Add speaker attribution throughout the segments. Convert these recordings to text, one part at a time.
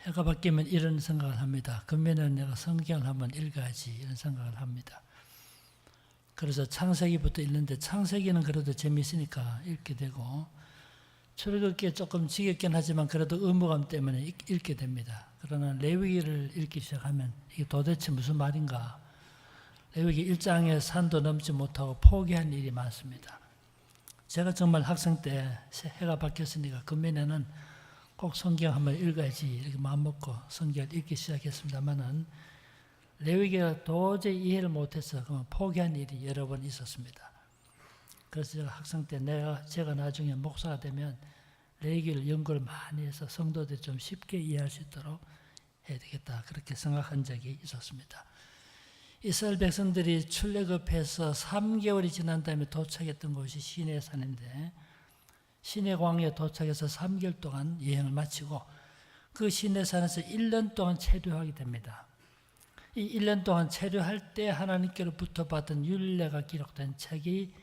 Speaker 1: 해가 바뀌면 이런 생각을 합니다. 그러면 내가 성경을 한번 읽어야지 이런 생각을 합니다. 그래서 창세기부터 읽는데 창세기는 그래도 재미있으니까 읽게 되고 출애굽기 조금 지겹긴 하지만 그래도 의무감 때문에 읽게 됩니다. 그러나 레위기를 읽기 시작하면 이게 도대체 무슨 말인가? 레위기 1장에 산도 넘지 못하고 포기한 일이 많습니다. 제가 정말 학생 때 해가 바뀌었으니까 금년에는 꼭 성경 한번 읽어야지 이렇게 마음먹고 성경을 읽기 시작했습니다만은 레위기가 도저히 이해를 못해서 포기한 일이 여러 번 있었습니다. 그래서 제가 학생 때 제가 나중에 목사가 되면 레위기를 연구를 많이 해서 성도들이 좀 쉽게 이해할 수 있도록 해야 되겠다 그렇게 생각한 적이 있었습니다. 이스라엘 백성들이 출애굽해서 3개월이 지난 다음에 도착했던 곳이 시내 산인데 시내 광야에 도착해서 3개월 동안 여행을 마치고 그 시내 산에서 1년 동안 체류하게 됩니다. 이 1년 동안 체류할 때 하나님께로부터 받은 율례가 기록된 책이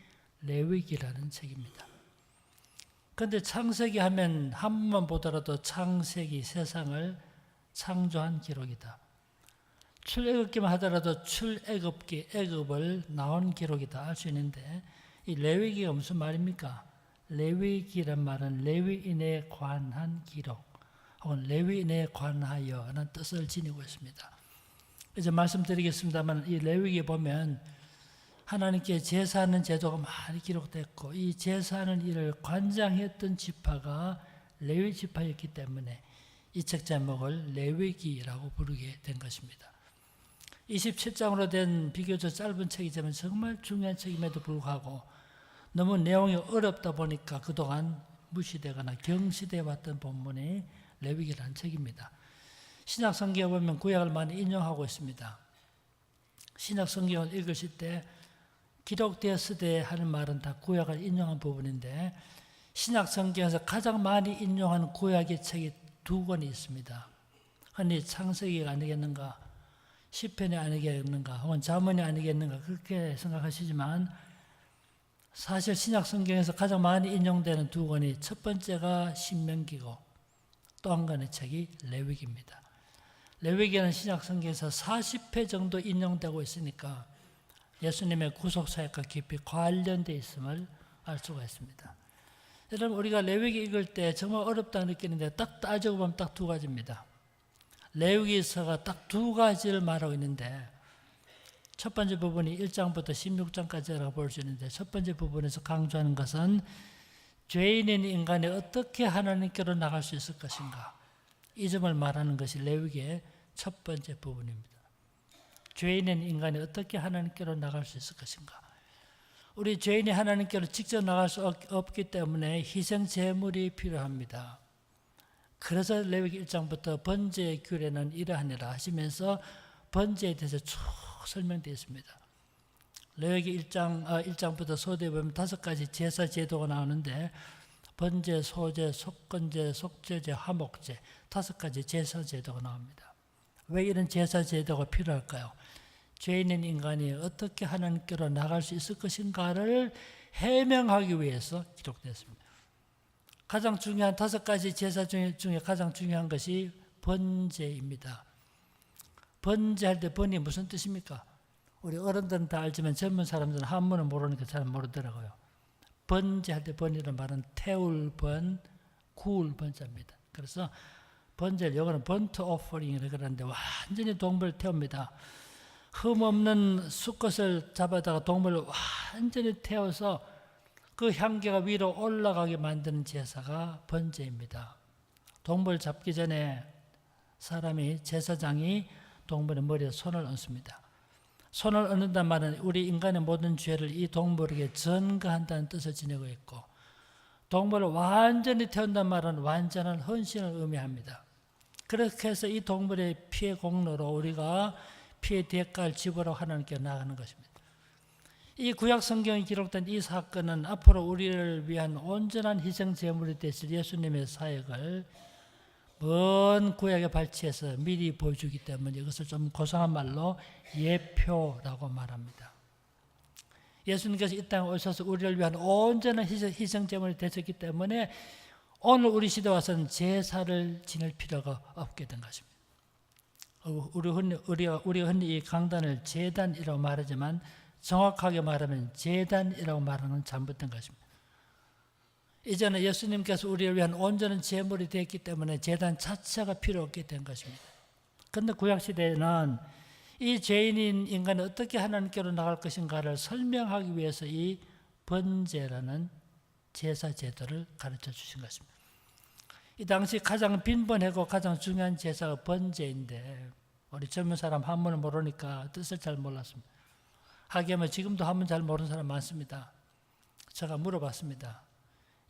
Speaker 1: 레위기라는 책입니다. 그런데 창세기 하면 한 번만 보더라도 창세기 세상을 창조한 기록이다. 출애굽기만 하더라도 출애굽기 애굽을 나온 기록이다 알 수 있는데 이 레위기가 무슨 말입니까? 레위기란 말은 레위인에 관한 기록 혹은 레위인에 관하여라는 뜻을 지니고 있습니다. 이제 말씀드리겠습니다만 이 레위기에 보면 하나님께 제사하는 제도가 많이 기록됐고 이 제사하는 일을 관장했던 지파가 레위 지파였기 때문에 이 책 제목을 레위기라고 부르게 된 것입니다. 27장으로 된 비교적 짧은 책이지만 정말 중요한 책임에도 불구하고 너무 내용이 어렵다 보니까 그동안 무시되거나 경시되어 왔던 본문이 레위기라는 책입니다. 신약 성경에 보면 구약을 많이 인용하고 있습니다. 신약 성경을 읽으실 때 기록되었으되 하는 말은 다 구약을 인용한 부분인데 신약 성경에서 가장 많이 인용하는 구약의 책이 2권이 있습니다. 흔히 창세기가 아니겠는가, 시편이 아니겠는가, 혹은 잠언이 아니겠는가 그렇게 생각하시지만 사실 신약 성경에서 가장 많이 인용되는 2권이 첫 번째가 신명기고 또 한 권의 책이 레위기입니다. 레위기는 신약 성경에서 40회 정도 인용되고 있으니까 예수님의 구속사역과 깊이 관련되어 있음을 알 수가 있습니다. 여러분 우리가 레위기 읽을 때 정말 어렵다 느끼는데 딱 따지고 보면 딱 2가지입니다. 레위기서가 딱 2가지를 말하고 있는데 첫 번째 부분이 1장부터 16장까지라고 볼 수 있는데 첫 번째 부분에서 강조하는 것은 죄인인 인간이 어떻게 하나님께로 나갈 수 있을 것인가 이 점을 말하는 것이 레위기의 첫 번째 부분입니다. 죄인인 인간이 어떻게 하나님께로 나갈 수 있을 것인가. 우리 죄인이 하나님께로 직접 나갈 수 없기 때문에 희생 제물이 필요합니다. 그래서 레위기 1장부터 번제의 규례는 이러하니라 하시면서 번제에 대해서 쭉 설명되어 있습니다. 레위기 1장부터 소대에 보면 5가지 제사 제도가 나오는데 번제, 소제, 속건제, 속죄제, 화목제 5가지 제사 제도가 나옵니다. 왜 이런 제사 제도가 필요할까요? 죄인인 인간이 어떻게 하나님께로 나갈 수 있을 것인가를 해명하기 위해서 기록됐습니다. 가장 중요한 5가지 제사 중에 가장 중요한 것이 번제입니다. 번제할 때 번이 무슨 뜻입니까? 우리 어른들은 다 알지만 젊은 사람들은 한문을 모르니까 잘 모르더라고요. 번제할 때 번이라는 말은 태울 번, 구울 번자입니다. 그래서 번제를 영어는 번트 오퍼링이라고 그러는데 완전히 동물을 태웁니다. 흠없는 수컷을 잡아다가 동물을 완전히 태워서 그 향기가 위로 올라가게 만드는 제사가 번제입니다. 동물 잡기 전에 제사장이 동물의 머리에 손을 얹습니다. 손을 얹는다는 말은 우리 인간의 모든 죄를 이 동물에게 전가한다는 뜻을 지니고 있고 동물을 완전히 태운다는 말은 완전한 헌신을 의미합니다. 그렇게 해서 이 동물의 피의 공로로 우리가 피의 대가를 지불하고 하나님께 나가는 것입니다. 이 구약 성경에 기록된 이 사건은 앞으로 우리를 위한 온전한 희생 제물이 되실 예수님의 사역을 먼 구약에 발치해서 미리 보여주기 때문에 이것을 좀 고상한 말로 예표라고 말합니다. 예수님께서 이 땅에 오셔서 우리를 위한 온전한 희생 제물이 되셨기 때문에 오늘 우리 시대 와서는 제사를 지낼 필요가 없게 된 것입니다. 우리가 흔히 이 강단을 제단이라고 말하지만 정확하게 말하면 제단이라고 말하는 잘못된 것입니다. 이제는 예수님께서 우리를 위한 온전한 제물이 되었기 때문에 제단 자체가 필요 없게 된 것입니다. 그런데 구약시대에는 이 죄인인 인간이 어떻게 하나님께로 나갈 것인가를 설명하기 위해서 이 번제라는 제사 제도를 가르쳐 주신 것입니다. 이 당시 가장 빈번하고 가장 중요한 제사가 번제인데 우리 젊은 사람 한문을 모르니까 뜻을 잘 몰랐습니다. 하기야면 지금도 한문 잘 모르는 사람 많습니다. 제가 물어봤습니다.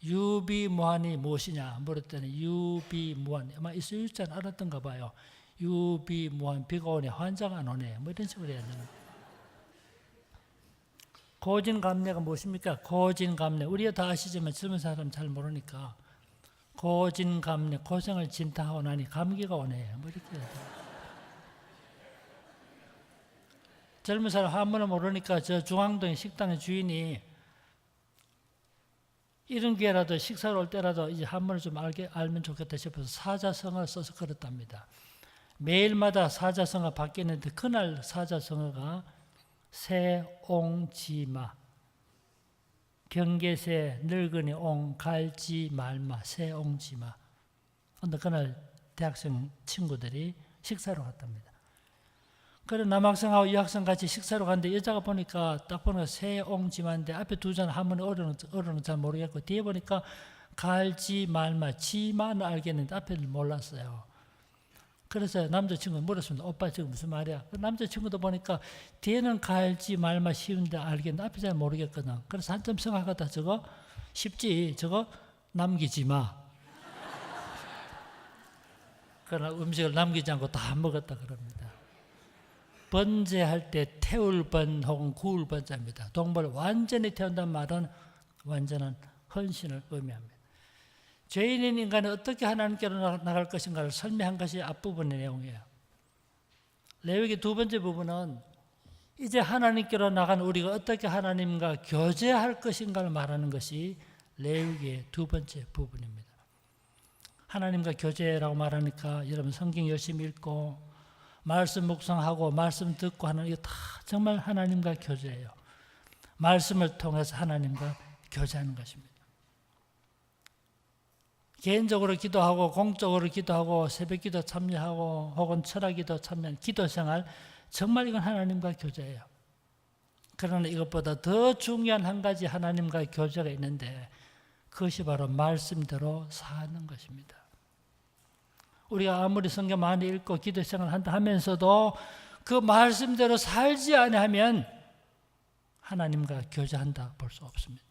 Speaker 1: 유비무환이 무엇이냐 물었더니 유비무환 아마 있을 줄 알았던가 봐요. 유비무환 비가 오네 환자가 안 오네 뭐 이런 식으로 해야 되나. 고진감래가 무엇입니까? 고진감래 우리가 다 아시지만 젊은 사람 잘 모르니까 고진감래 고생을 진탕하고 나니 감기가 오네 뭐 이렇게 해야 돼요. 젊은 사람 한문을 모르니까 저 중앙동 식당의 주인이 이런 기회라도 식사를 올 때라도 이제 한문을 좀 알면 좋겠다 싶어서 사자성어를 써서 걸었답니다. 매일마다 사자성어 바뀌는데 그날 사자성어가 새옹지마, 경계새, 늙은이 옹, 갈지 말마, 새옹지마. 그런데 그날 대학생 친구들이 식사로 갔답니다. 그래 남학생하고 여학생 같이 식사로 갔는데 여자가 보니까 딱 보니까 새옹지마인데 앞에 두 자는 한문에 어려는 잘 모르겠고 뒤에 보니까 갈지 말마, 지마는 알겠는데 앞에는 몰랐어요. 그래서 남자친구가 물었습니다. 오빠 지금 무슨 말이야? 남자친구도 보니까 뒤에는 갈지 말마 쉬운데 알겠는데 앞에 잘 모르겠거든. 그래서 한참 생각하다 저거 쉽지 저거 남기지 마. 그러나 음식을 남기지 않고 다 먹었다 그럽니다. 번제할 때 태울 번 혹은 구울 번자입니다. 동물을 완전히 태운다는 말은 완전한 헌신을 의미합니다. 죄인인 인간이 어떻게 하나님께로 나갈 것인가를 설명한 것이 앞부분의 내용이에요. 레위기 두 번째 부분은 이제 하나님께로 나간 우리가 어떻게 하나님과 교제할 것인가를 말하는 것이 레위기의 두 번째 부분입니다. 하나님과 교제라고 말하니까 여러분 성경 열심히 읽고 말씀 묵상하고 말씀 듣고 하는 이거 다 정말 하나님과 교제예요. 말씀을 통해서 하나님과 교제하는 것입니다. 개인적으로 기도하고 공적으로 기도하고 새벽기도 참여하고 혹은 철학기도 참여하는 기도생활 정말 이건 하나님과 교제예요. 그러나 이것보다 더 중요한 한 가지 하나님과 교제가 있는데 그것이 바로 말씀대로 사는 것입니다. 우리가 아무리 성경 많이 읽고 기도생활 한다 하면서도 그 말씀대로 살지 아니하면 하나님과 교제한다 볼 수 없습니다.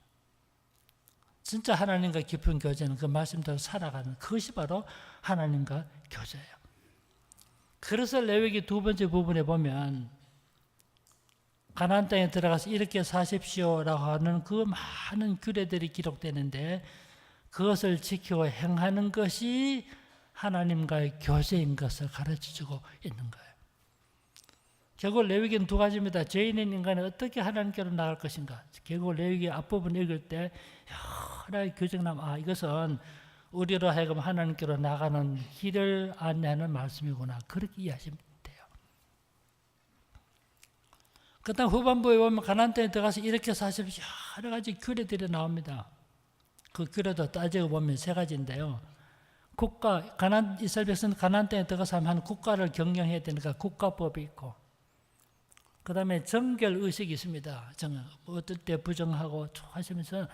Speaker 1: 진짜 하나님과 깊은 교제는 그 말씀대로 살아가는 그것이 바로 하나님과 교제예요. 그래서 레위기 두 번째 부분에 보면 가나안 땅에 들어가서 이렇게 사십시오라고 하는 그 많은 규례들이 기록되는데 그것을 지키고 행하는 것이 하나님과의 교제인 것을 가르쳐주고 있는 거예요. 결국 레위기는 두 가지입니다. 죄인인 인간이 어떻게 하나님께로 나갈 것인가. 결국 레위기 앞부분 읽을 때 여러 교정나면 이것은 우리로 하여금 하나님께로 나가는 길을 안내하는 말씀이구나. 그렇게 이해하시면 돼요. 그 다음 후반부에 보면 가나안 땅에 들어가서 이렇게 사십시오. 여러 가지 규례들이 나옵니다. 그 규례도 따지고 보면 세 가지인데요. 이스라엘 백성은 가나안 땅에 들어가서 한 국가를 경영해야 되니까 국가법이 있고 그 다음에 정결 의식이 있습니다. 어떨 때 부정하고 하시면서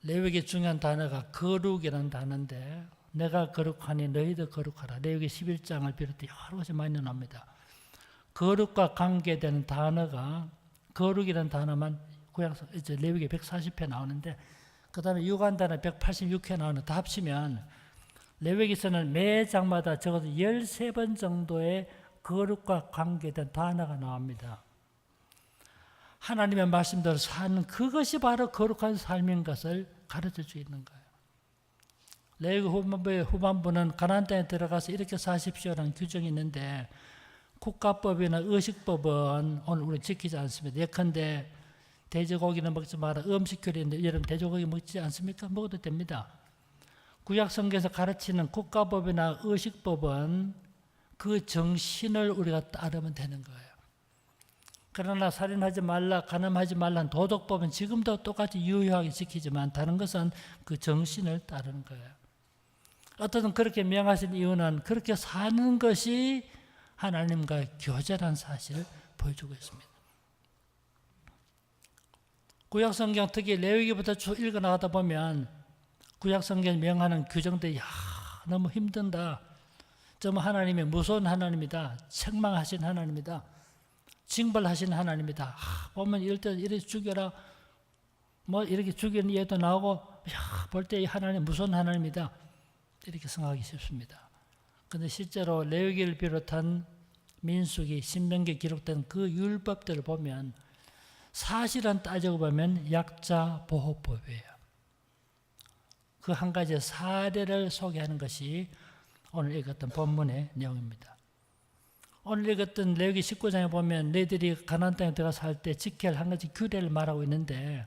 Speaker 1: 레위기 중요한 단어가 거룩이라는 단어인데 내가 거룩하니 너희도 거룩하라. 레위기 11장을 비롯해 여러 가지 많이 나옵니다. 거룩과 관계되는 단어가 거룩이라는 단어만 이제 레위기 140회 나오는데 그 다음에 유관 단어 186회 나오는 다 합치면 레위기서는 매 장마다 적어도 13번 정도의 거룩과 관계된 단어가 나옵니다. 하나님의 말씀대로 사는 그것이 바로 거룩한 삶인 것을 가르쳐 주고 있는 거예요. 레위기 후반부는 가나안 땅에 들어가서 이렇게 사십시오라는 규정이 있는데 국가법이나 의식법은 오늘 우리 지키지 않습니다. 예컨대 돼지고기는 먹지 마라. 음식 규례인데 여러분 돼지고기 먹지 않습니까? 먹어도 됩니다. 구약성경에서 가르치는 국가법이나 의식법은 그 정신을 우리가 따르면 되는 거예요. 그러나 살인하지 말라, 간음하지 말라는 도덕법은 지금도 똑같이 유효하게 지키지만 다른 것은 그 정신을 따르는 거예요. 어떤 그렇게 명하신 이유는 그렇게 사는 것이 하나님과의 교제라는 사실을 보여주고 있습니다. 구약성경 특히 레위기부터 쭉 읽어나가다 보면 구약성경에 명하는 규정들이 너무 힘든다. 좀 하나님이 무서운 하나님이다. 책망하신 하나님이다. 징벌하신 하나님이다. 보면 이럴 때 이렇게 죽여라. 뭐 이렇게 죽이는 예도 나오고 볼 때 이 하나님 무서운 하나님이다. 이렇게 생각하기 쉽습니다. 그런데 실제로 레위기를 비롯한 민수기, 신명기에 기록된 그 율법들을 보면 사실은 따지고 보면 약자 보호법이에요. 그 한 가지 사례를 소개하는 것이 오늘 읽었던 본문의 내용입니다. 오늘 읽었던 레위기 19장에 보면 너희들이 가나안 땅에 들어가서 살 때 지켜야 할 한 가지 규례를 말하고 있는데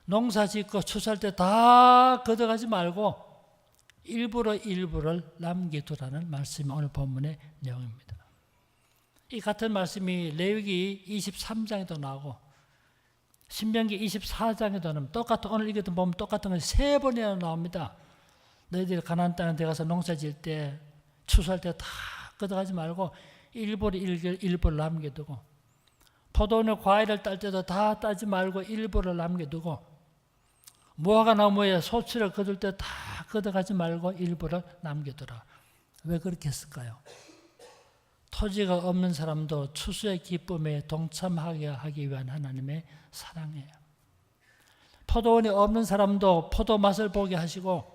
Speaker 1: 농사 짓고 추수할 때 다 걷어가지 말고 일부를 남겨두라는 말씀이 오늘 본문의 내용입니다. 이 같은 말씀이 레위기 23장에도 나오고 신명기 24장에도 나옵니다. 똑같은 오늘 읽었던 보면 똑같은 것이 3번이나 나옵니다. 너희들이 가나안 땅에 들어가서 농사 지을 때 추수할 때 다 걷어가지 말고 일부를 남겨두고 포도원에 과일을 딸 때도 다 따지 말고 일부를 남겨두고 무화과 나무에 소치를 거둘 때 다 걷어가지 말고 일부를 남겨두라. 왜 그렇게 했을까요? 토지가 없는 사람도 추수의 기쁨에 동참하게 하기 위한 하나님의 사랑이에요. 포도원이 없는 사람도 포도 맛을 보게 하시고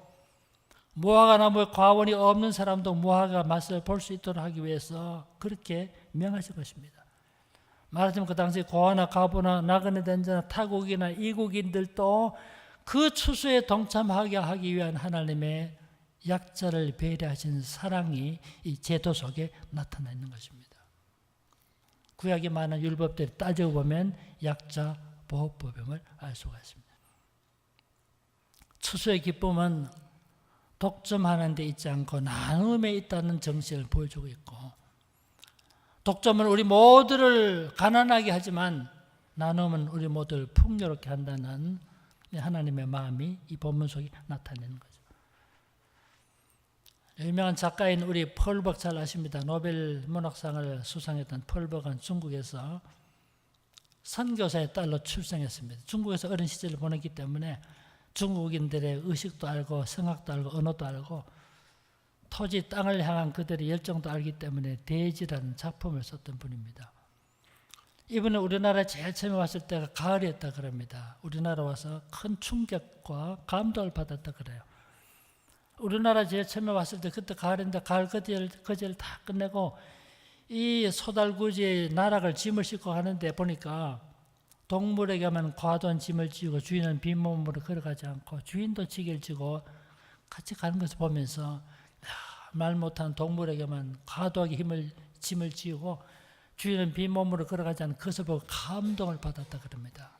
Speaker 1: 무화과 나무에 과원이 없는 사람도 무화과 맛을 볼 수 있도록 하기 위해서 그렇게 명하신 것입니다. 말하자면 그 당시 고아나 가부나 나그네 된 자나 타국이나 이국인들도 그 추수에 동참하게 하기 위한 하나님의 약자를 배려하신 사랑이 이 제도 속에 나타나 있는 것입니다. 구약에 많은 율법들이 따지고 보면 약자 보호법임을 알 수가 있습니다. 추수의 기쁨은 독점하는 데 있지 않고 나눔에 있다는 정신을 보여주고 있고 독점은 우리 모두를 가난하게 하지만 나눔은 우리 모두를 풍요롭게 한다는 하나님의 마음이 이 본문 속에 나타내는 거죠. 유명한 작가인 우리 펄벅 잘 아십니다. 노벨 문학상을 수상했던 펄벅은 중국에서 선교사의 딸로 출생했습니다. 중국에서 어린 시절을 보냈기 때문에 중국인들의 의식도 알고 성악도 알고 언어도 알고 토지 땅을 향한 그들의 열정도 알기 때문에 대지라는 작품을 썼던 분입니다. 이분은 우리나라에 제일 처음에 왔을 때가 가을이었다 그럽니다. 우리나라 와서 큰 충격과 감동을 받았다 그래요. 우리나라 제일 처음에 왔을 때 그때 가을인데 가을 거제를 다 끝내고 이 소달구지의 나락을 짐을 싣고 가는데 보니까 동물에게만 과도한 짐을 지고 주인은 빈몸으로 걸어가지 않고 주인도 지게를 지고 같이 가는 것을 보면서 말 못하는 동물에게만 과도하게 짐을 지고 주인은 빈몸으로 걸어가지 않는 그것을 보고 감동을 받았다 그럽니다.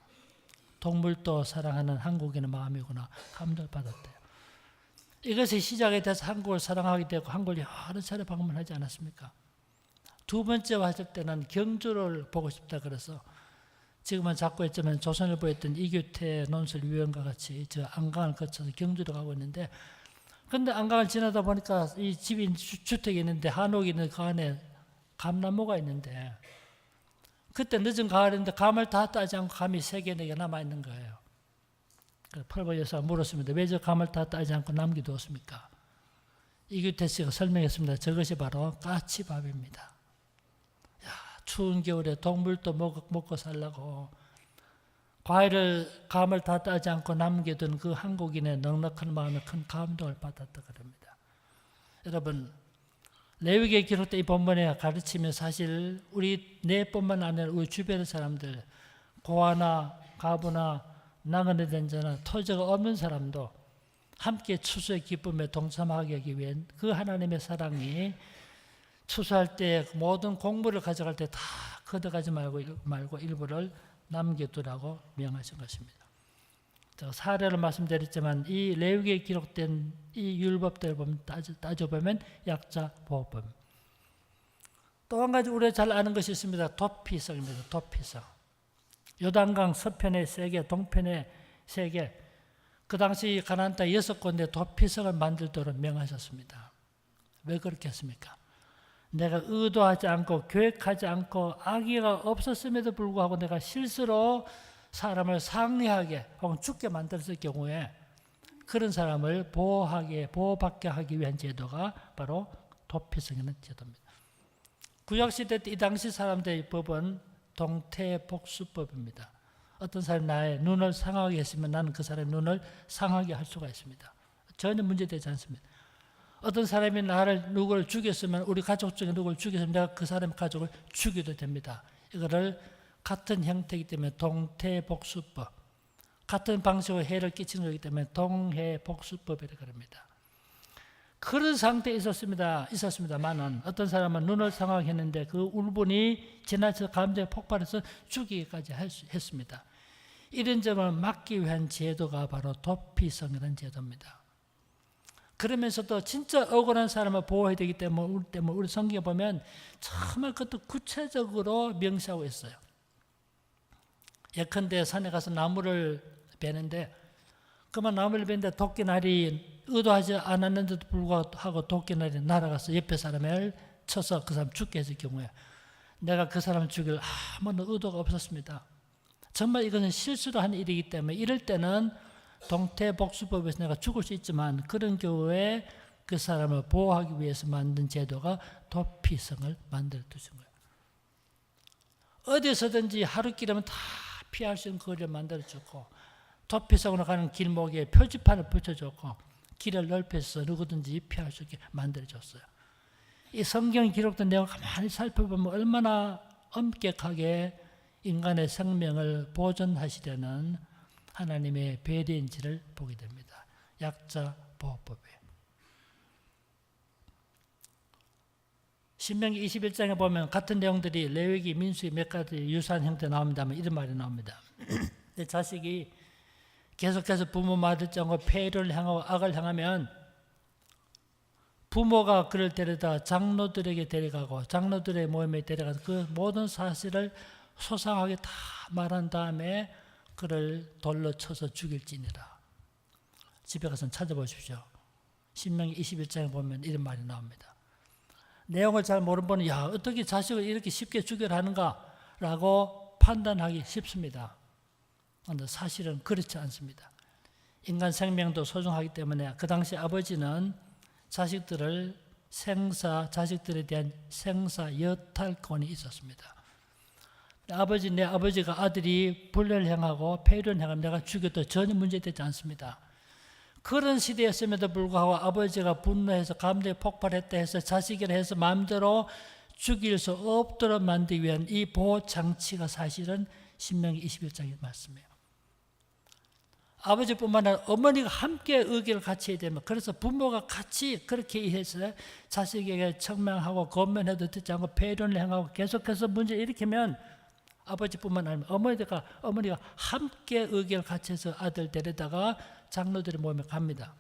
Speaker 1: 동물도 사랑하는 한국인의 마음이구나 감동을 받았대요. 이것이 시작에 돼서 한국을 사랑하게 되고 한국을 여러 차례 방문하지 않았습니까? 두 번째 왔을 때는 경주를 보고 싶다 그래서 지금은 자꾸 했지만 조선일보에 있던 이규태 논술위원과 같이 저 안강을 거쳐서 경주로 가고 있는데 그런데 안강을 지나다 보니까 이 집이 주택이 있는데 한옥이 있는 그 안에 감나무가 있는데 그때 늦은 가을인데 감을 다 따지 않고 감이 3개, 4개 남아있는 거예요. 펄벅 여사가 물었습니다. 왜 저 감을 다 따지 않고 남겨두었습니까? 이규태 씨가 설명했습니다. 저것이 바로 까치밥입니다. 추운 겨울에 동물도 먹고 살라고 감을 다 따지 않고 남겨둔 그 한국인의 넉넉한 마음에 큰 감동을 받았다 그럽니다. 여러분 레위기에 기록된 이 본문에 가르치면 사실 우리 내뿐만 아니라 우리 주변의 사람들 고아나 가부나 나그네 된 자나 토지가 없는 사람도 함께 추수의 기쁨에 동참하게 하기 위한 그 하나님의 사랑이 추수할 때 모든 곡물을 가져갈 때 다 걷어가지 말고 일부를 남겨두라고 명하신 것입니다. 제가 사례를 말씀드렸지만 이 레위기에 기록된 이 율법들을 보면 따져보면 약자 보호법. 또 한 가지 우리가 잘 아는 것이 있습니다. 도피성입니다. 도피성. 요단강 서편에 3개, 동편에 3개. 그 당시 가나안 땅 6군데 도피성을 만들도록 명하셨습니다. 왜 그렇게 했습니까? 내가 의도하지 않고 계획하지 않고 악의가 없었음에도 불구하고 내가 실수로 사람을 상리하게 혹은 죽게 만들었을 경우에 그런 사람을 보호받게 하기 위한 제도가 바로 도피성이라는 제도입니다. 구약시대 때 이 당시 사람들의 법은 동태복수법입니다. 어떤 사람이 나의 눈을 상하게 했으면 나는 그 사람의 눈을 상하게 할 수가 있습니다. 전혀 문제되지 않습니다. 어떤 사람이 누구를 죽였으면 우리 가족 중에 누구를 죽였으면 내가 그 사람의 가족을 죽여도 됩니다. 이거를 같은 형태이기 때문에 동태복수법, 같은 방식으로 해를 끼치는 거기 때문에 동해복수법이라고 합니다. 그런 상태에 있었습니다만은 어떤 사람은 눈을 상하게 했는데 그 울분이 지나쳐 감정이 폭발해서 죽이기까지 했습니다. 이런 점을 막기 위한 제도가 바로 도피성이라는 제도입니다. 그러면서도 진짜 억울한 사람을 보호해야 되기 때문에 우리 성경에 보면 정말 그것도 구체적으로 명시하고 있어요. 예컨대 산에 가서 나무를 베는데 그만 나무를 베는데 도끼날이 의도하지 않았는데도 불구하고 도끼날이 날아가서 옆에 사람을 쳐서 그 사람 죽게 했을 경우에 내가 그 사람을 죽일 아무런 의도가 없었습니다. 정말 이것은 실수로 한 일이기 때문에 이럴 때는 동태복수법에서 내가 죽을 수 있지만 그런 경우에 그 사람을 보호하기 위해서 만든 제도가 도피성을 만들어 두신 거예요. 어디서든지 하루길이면 다 피할 수 있는 거리를 만들어줬고 도피성으로 가는 길목에 표지판을 붙여줬고 길을 넓혀서 누구든지 피할 수 있게 만들어줬어요. 이 성경 기록된 내용을 가만히 살펴보면 얼마나 엄격하게 인간의 생명을 보존하시려는 하나님의 배려인지를 보게 됩니다. 약자 보호법이에요. 신명기 21장에 보면 같은 내용들이 레위기, 민수기 몇 가지 유사한 형태 나옵니다만 이런 말이 나옵니다. 내 자식이 계속해서 부모 말을 듣지 않고 폐를 향하고 악을 향하면 부모가 그를 데려다 장로들에게 데려가고 장로들의 모임에 데려가서 그 모든 사실을 소상하게 다 말한 다음에 그를 돌로 쳐서 죽일지니라. 집에 가서 찾아보십시오. 신명기 21장에 보면 이런 말이 나옵니다. 내용을 잘 모르는 분은 어떻게 자식을 이렇게 쉽게 죽여라 하는가 라고 판단하기 쉽습니다. 그런데 사실은 그렇지 않습니다. 인간 생명도 소중하기 때문에 그 당시 아버지는 자식들에 대한 생사 여탈권이 있었습니다. 내 아버지가 아들이 불례를 행하고 폐륜을 행하면 내가 죽여도 전혀 문제되지 않습니다. 그런 시대였음에도 불구하고 아버지가 분노해서 감정이 폭발했다 해서 자식이라 해서 마음대로 죽일 수 없도록 만들기 위한 이 보호장치가 사실은 신명기 21장의 말씀이에요. 아버지뿐만 아니라 어머니가 함께 의견을 같이 해야 되면 그래서 부모가 같이 그렇게 해서 자식에게 청명하고 권면해도 듣지 않고 폐륜을 행하고 계속해서 문제 일으키면 아버지뿐만 아니라 어머니가 함께 의견을 같이 해서 아들 데려다가 장로들의 모임에 갑니다.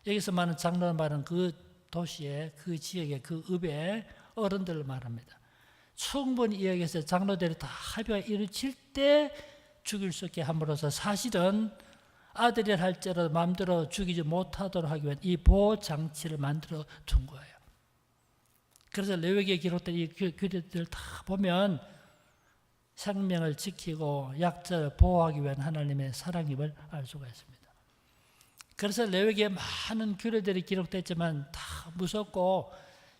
Speaker 1: 여기서 말하는 장로는 말은 그 도시의 그 지역의 그 읍의 어른들을 말합니다. 충분히 이야기해서 장로들이 다 합의가 이루어질 때 죽일 수 있게 함으로써 사실은 아들이 할지라도 마음대로 죽이지 못하도록 하기 위한 이 보호장치를 만들어 둔 거예요. 그래서 레위기에 기록된 이 규례들을 다 보면 생명을 지키고 약자를 보호하기 위한 하나님의 사랑임을 알 수가 있습니다. 그래서 레위기에 많은 규례들이 기록됐지만 다 무섭고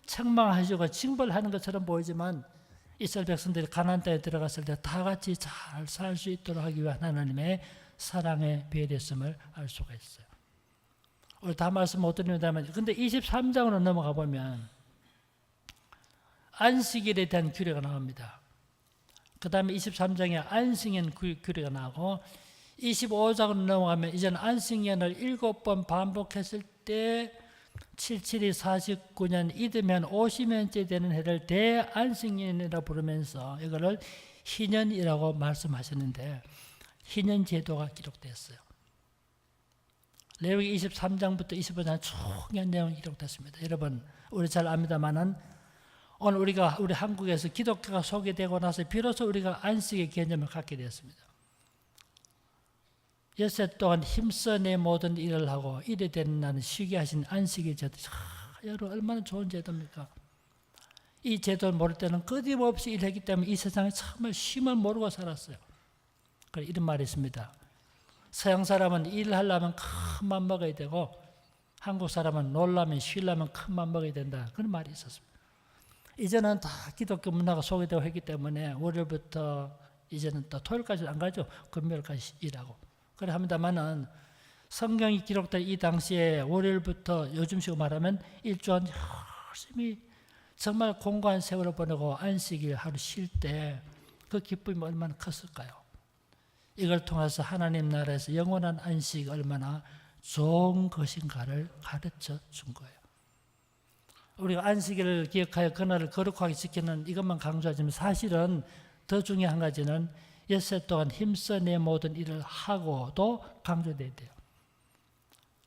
Speaker 1: 책망하시고 징벌하는 것처럼 보이지만 이스라엘 백성들이 가나안 땅에 들어갔을 때 다 같이 잘 살 수 있도록 하기 위한 하나님의 사랑의 배려심을 알 수가 있어요. 오늘 다 말씀 못 드립니다만 근데 23장으로 넘어가 보면 안식일에 대한 규례가 나옵니다. 그 다음에 23장에 안식년 규례가 나오고 25장으로 넘어가면 이제는 안식년을 7번 반복했을 때 77이 49년 이듬해한 50년째 되는 해를 대안식년이라고 부르면서 이거를 희년이라고 말씀하셨는데 희년 제도가 기록됐어요. 레위기 23장부터 25장 중요한 내용이 기록됐습니다. 여러분 우리 잘 압니다만은 오늘 우리 한국에서 기독교가 소개되고 나서 비로소 우리가 안식의 개념을 갖게 되었습니다. 엿새 동안 힘써 내 모든 일을 하고 이래 되는 나는 쉬게 하신 안식의 제도. 여러분 얼마나 좋은 제도입니까? 이 제도를 모를 때는 끊임없이 일했기 때문에 이 세상에 정말 쉼을 모르고 살았어요. 그래 이런 말이 있습니다. 서양 사람은 일하려면 큰 맘 먹어야 되고 한국 사람은 놀라면 쉬려면 큰 맘 먹어야 된다. 그런 말이 있었습니다. 이제는 다 기독교 문화가 소개되고 했기 때문에 월요일부터 이제는 또 토요일까지 안 가죠. 금요일까지 일하고. 그래 합니다만은 성경이 기록된 이 당시에 월요일부터 요즘식으로 말하면 일주한 열심히 정말 공고한 세월을 보내고 안식일 하루 쉴 때 그 기쁨이 얼마나 컸을까요? 이걸 통해서 하나님 나라에서 영원한 안식이 얼마나 좋은 것인가를 가르쳐 준 거예요. 우리가 안식일을 기억하여 그날을 거룩하게 지키는 이것만 강조하지만 사실은 더 중요한 한 가지는 엿새 동안 힘써 내 모든 일을 하고도 강조돼야 돼요.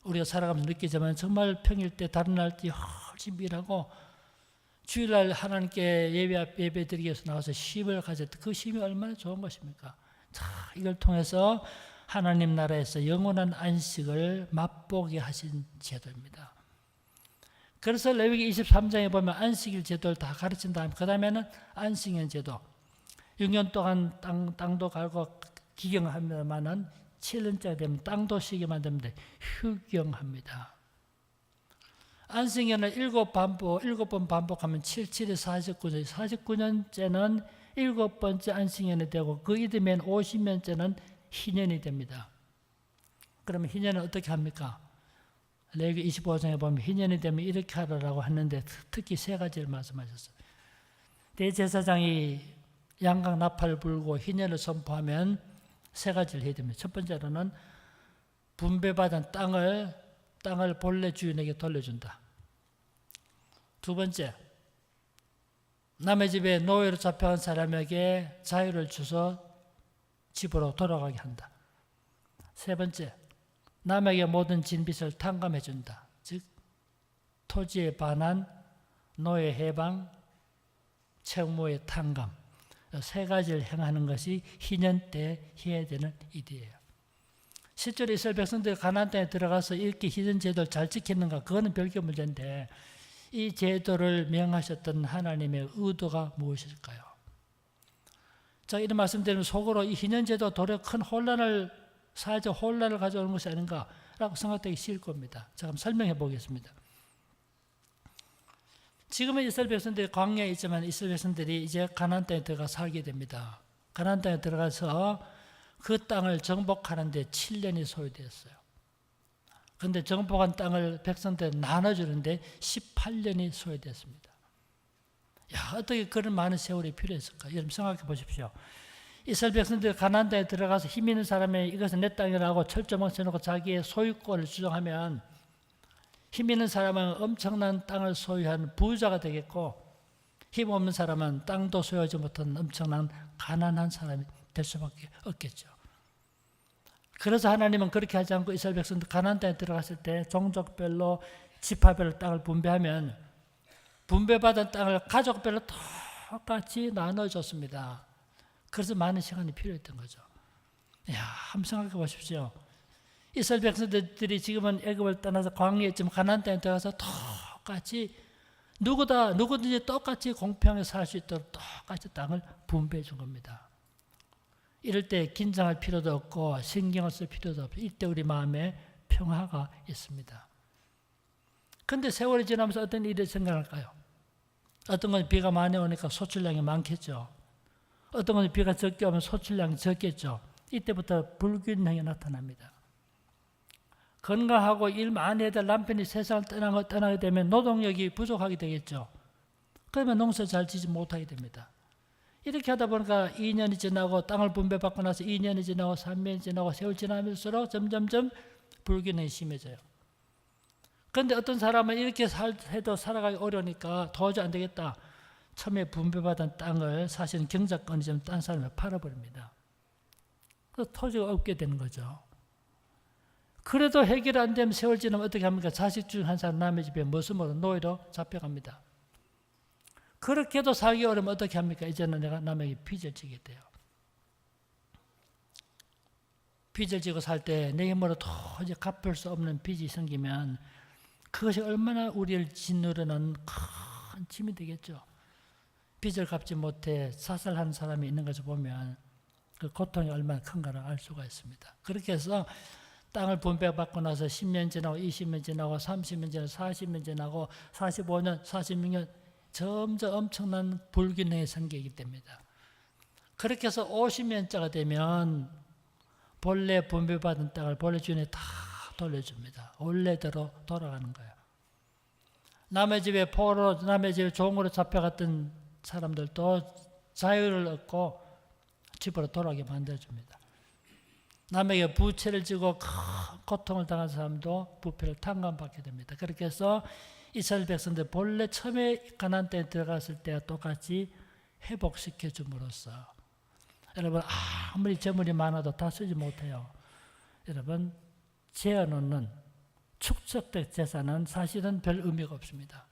Speaker 1: 우리가 살아가면서 느끼지만 정말 평일 때 다른 날 때 열심히 일하고 주일날 하나님께 예배 드리기 위해서 나와서 쉼을 가졌다. 그 쉼이 얼마나 좋은 것입니까? 자, 이걸 통해서 하나님 나라에서 영원한 안식을 맛보게 하신 제도입니다. 그래서 레위기 23장에 보면 안식일 제도를 다 가르친 다음 그 다음에는 안식년 제도. 6년 동안 땅도 갈고 기경합니다만은 7년째 되면 땅도 쉬게 만듭니다. 휴경합니다. 안식년을 7번 반복하면 7에 49년, 49년째는 7번째 안식년이 되고 그 이듬해엔 50년째는 희년이 됩니다. 그러면 희년은 어떻게 합니까? 레위기 25장에 보면 희년이 되면 이렇게 하라고 했는데 특히 세 가지를 말씀하셨어요. 대제사장이 양각 나팔을 불고 희년을 선포하면 세 가지를 해야 됩니다. 첫 번째로는 분배받은 땅을 본래 주인에게 돌려준다. 두 번째, 남의 집에 노예로 잡혀간 사람에게 자유를 주서 집으로 돌아가게 한다. 세 번째, 남에게 모든 진빚을 탕감해 준다. 즉 토지에 반환, 노예 해방, 채무의 탕감. 세 가지를 행하는 것이 희년 때 해야 되는 일이에요. 실제로 이스라엘 백성들이 가나안 땅에 들어가서 이렇게 희년 제도를 잘 지켰는가? 그거는 별개 문제인데 이 제도를 명하셨던 하나님의 의도가 무엇일까요? 자, 이런 말씀드리면 속으로 이 희년 제도 도리어 큰 사회적 혼란을 가져오는 것이 아닌가라고 생각되기 쉬울 겁니다. 자, 그럼 설명해 보겠습니다. 지금은 이스라엘 백성들이 광야에 있지만 이스라엘 백성들이 이제 가나안 땅에 들어가 살게 됩니다. 가나안 땅에 들어가서 그 땅을 정복하는 데 7년이 소요되었어요. 그런데 정복한 땅을 백성들에 나눠주는데 18년이 소요됐습니다. 야, 어떻게 그런 많은 세월이 필요했을까? 여러분 생각해 보십시오. 이스라엘 백성들이 가나안 땅에 들어가서 힘 있는 사람이 이것은 내 땅이라고 철조망 쳐놓고 자기의 소유권을 주장하면 힘 있는 사람은 엄청난 땅을 소유한 부자가 되겠고 힘 없는 사람은 땅도 소유하지 못한 엄청난 가난한 사람이 될 수밖에 없겠죠. 그래서 하나님은 그렇게 하지 않고 이스라엘 백성들 가나안 땅에 들어갔을 때 종족별로 지파별로 땅을 분배하면 분배받은 땅을 가족별로 똑같이 나눠줬습니다. 그래서 많은 시간이 필요했던 거죠. 야, 한번 생각해 보십시오. 이스라엘 백성들이 지금은 애굽을 떠나서 광야에 있지만 가나안 땅에 들어가서 똑같이 누구든지 똑같이 공평하게 살 수 있도록 똑같이 땅을 분배해 준 겁니다. 이럴 때 긴장할 필요도 없고 신경을 쓸 필요도 없고 이때 우리 마음에 평화가 있습니다. 그런데 세월이 지나면서 어떤 일이 생겨날까요? 어떤 건 비가 많이 오니까 소출량이 많겠죠. 어떤 건 비가 적게 오면 소출량이 적겠죠. 이때부터 불균형이 나타납니다. 건강하고 일 많이 해야 될 남편이 세상을 떠나게 되면 노동력이 부족하게 되겠죠. 그러면 농사 잘 지지 못하게 됩니다. 이렇게 하다 보니까 2년이 지나고 땅을 분배받고 나서 2년이 지나고 3년이 지나고 세월 지나면서 점점점 불균형이 심해져요. 그런데 어떤 사람은 이렇게 해도 살아가기 어려우니까 도저히 안 되겠다. 처음에 분배받은 땅을 사실은 경작권이 좀 딴 사람을 팔아버립니다. 그래서 토지가 없게 되는 거죠. 그래도 해결 안 되면 세월 지나면 어떻게 합니까? 자식 중 한 사람 남의 집에 머슴으로 노예로 잡혀갑니다. 그렇게도 살기 어려우면 어떻게 합니까? 이제는 내가 남에게 빚을 지게 돼요. 빚을 지고 살 때 내 힘으로 도저히 갚을 수 없는 빚이 생기면 그것이 얼마나 우리를 짓누르는 큰 짐이 되겠죠. 빚을 갚지 못해 자살하는 사람이 있는 것을 보면 그 고통이 얼마나 큰가를 알 수가 있습니다. 그렇게 해서 땅을 분배받고 나서 10년 지나고 20년 지나고 30년 지나고 40년 지나고 45년, 46년 점점 엄청난 불균형이 생기게 됩니다. 그렇게 해서 50년째가 되면 본래 분배받은 땅을 본래 주인이 다 돌려줍니다. 원래대로 돌아가는 거예요. 남의 집에 포로, 남의 집에 종으로 잡혀갔던 사람들도 자유를 얻고 집으로 돌아오게 만들어줍니다. 남에게 부채를 지고 큰 고통을 당한 사람도 부패를 탕감받게 됩니다. 그렇게 해서 이스라엘 백성들 본래 처음에 가나안 땅에 들어갔을 때와 똑같이 회복시켜 줌으로써 여러분 아무리 재물이 많아도 다 쓰지 못해요. 여러분 재어놓는 축적된 재산은 사실은 별 의미가 없습니다.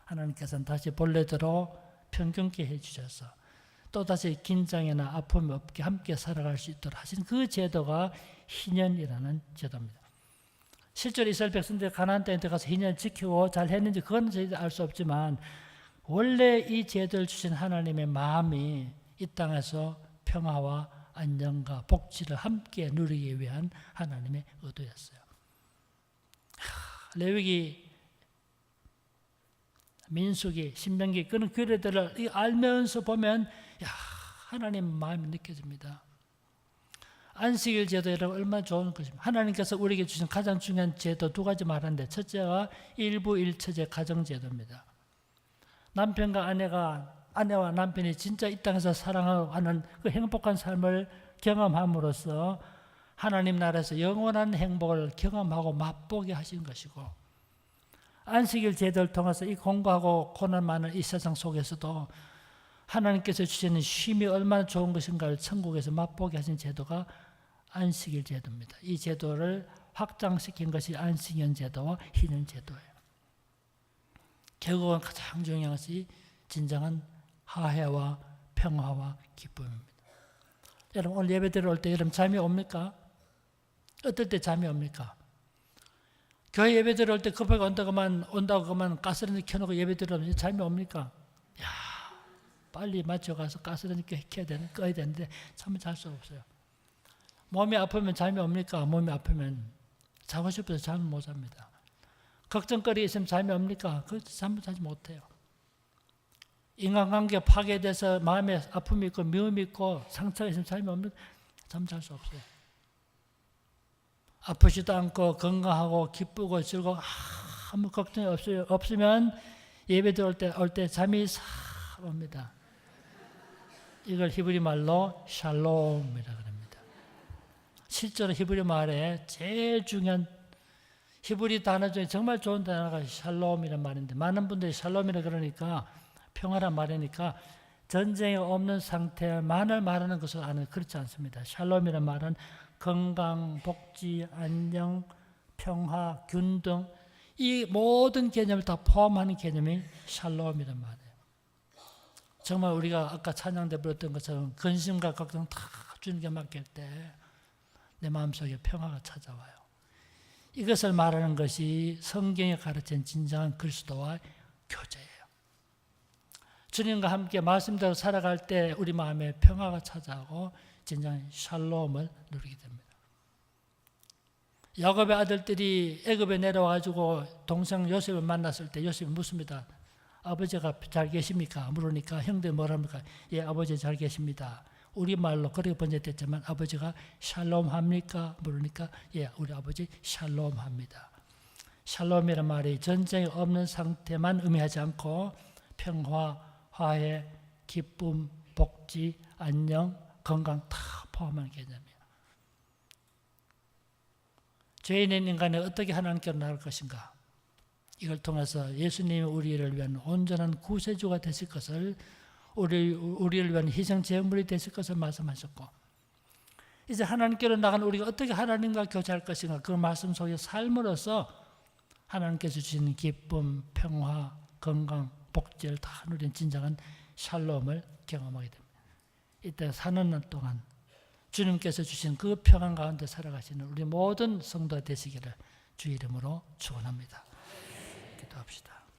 Speaker 1: 하나님께서는 다시 본래대로 평균케 해주셔서 또다시 긴장이나 아픔이 없게 함께 살아갈 수 있도록 하신 그 제도가 희년이라는 제도입니다. 실제로 이스라엘 백성들이 가나안 땅에 들어가서 희년을 지키고 잘 했는지 그건 저희도 알 수 없지만 원래 이 제도를 주신 하나님의 마음이 이 땅에서 평화와 안정과 복지를 함께 누리기 위한 하나님의 의도였어요. 레위기, 민수기, 신명기 그런 규례들을 알면서 보면 하나님 마음이 느껴집니다. 안식일 제도 여러분 얼마나 좋은 것입니다. 하나님께서 우리에게 주신 가장 중요한 제도 두 가지 말하는데 첫째가 일부일처제 가정제도입니다. 남편과 아내와 남편이 진짜 이 땅에서 사랑하고 하는 그 행복한 삶을 경험함으로써 하나님 나라에서 영원한 행복을 경험하고 맛보게 하신 것이고 안식일 제도를 통해서 이 공고하고 고난 많은 이 세상 속에서도 하나님께서 주시는 쉼이 얼마나 좋은 것인가를 천국에서 맛보게 하신 제도가 안식일 제도입니다. 이 제도를 확장시킨 것이 안식년 제도와 희년 제도예요. 결국은 가장 중요한 것이 진정한 화해와 평화와 기쁨입니다. 여러분 오늘 예배 들어올 때 여러분 잠이 옵니까? 어떨 때 잠이 옵니까? 교회 예배 들어올 때 급하게 온다고 그만 가스레인지 켜놓고 예배 들어오면 잠이 옵니까? 빨리 맞춰가서 가스레인지 꺼야 되는데 잠을 잘 수 없어요. 몸이 아프면 잠이 옵니까? 몸이 아프면 자고 싶어서 잠을 못 잡니다. 걱정거리 있으면 잠이 옵니까? 잠을 자지 못해요. 인간관계 파괴돼서 마음에 아픔이 있고 미움이 있고 상처가 있으면 잠이 옵니까? 잠 잘 수 없어요. 아프지도 않고 건강하고 기쁘고 즐거워 아무 걱정이 없으면 예배 들어올 때 잠이 싹 옵니다. 이걸 히브리 말로 샬롬이라고 합니다. 실제로 히브리 말에 제일 중요한 히브리 단어 중에 정말 좋은 단어가 샬롬이라는 말인데 많은 분들이 샬롬이라 그러니까 평화란 말이니까 전쟁이 없는 상태만을 말하는 것을 아는 그렇지 않습니다. 샬롬이라는 말은 건강, 복지, 안녕, 평화, 균등 이 모든 개념을 다 포함하는 개념이 샬롬이란 말이에요. 정말 우리가 아까 찬양 때 불렀던 것처럼 근심과 걱정 다 주님께 맡길 때 내 마음속에 평화가 찾아와요. 이것을 말하는 것이 성경에 가르친 진정한 그리스도와의 교제예요. 주님과 함께 말씀대로 살아갈 때 우리 마음에 평화가 찾아오고 진정한 샬롬을 누리게 됩니다. 야곱의 아들들이 애굽에 내려와가지고 동생 요셉을 만났을 때 요셉이 묻습니다. 아버지가 잘 계십니까? 물으니까 형들이 뭐랍니까? 예, 아버지 잘 계십니다. 우리말로 그렇게 번역됐지만 아버지가 샬롬 합니까? 물으니까 예, 우리 아버지 샬롬 합니다. 샬롬이라는 말이 전쟁이 없는 상태만 의미하지 않고 평화, 화해, 기쁨, 복지, 안녕, 건강 다 포함한 개념이에요. 죄인인 인간이 어떻게 하나님께로 나갈 것인가? 이걸 통해서 예수님이 우리를 위한 온전한 구세주가 되실 것을 우리를 위한 희생 제물이 되실 것을 말씀하셨고 이제 하나님께로 나간 우리가 어떻게 하나님과 교제할 것인가, 그 말씀 속에 삶으로써 하나님께서 주시는 기쁨, 평화, 건강, 복지를 다 누린 진정한 샬롬을 경험하게 됩니다. 이때 사는 날 동안 주님께서 주신 그 평안 가운데 살아가시는 우리 모든 성도가 되시기를 주 이름으로 축원합니다. 기도합시다.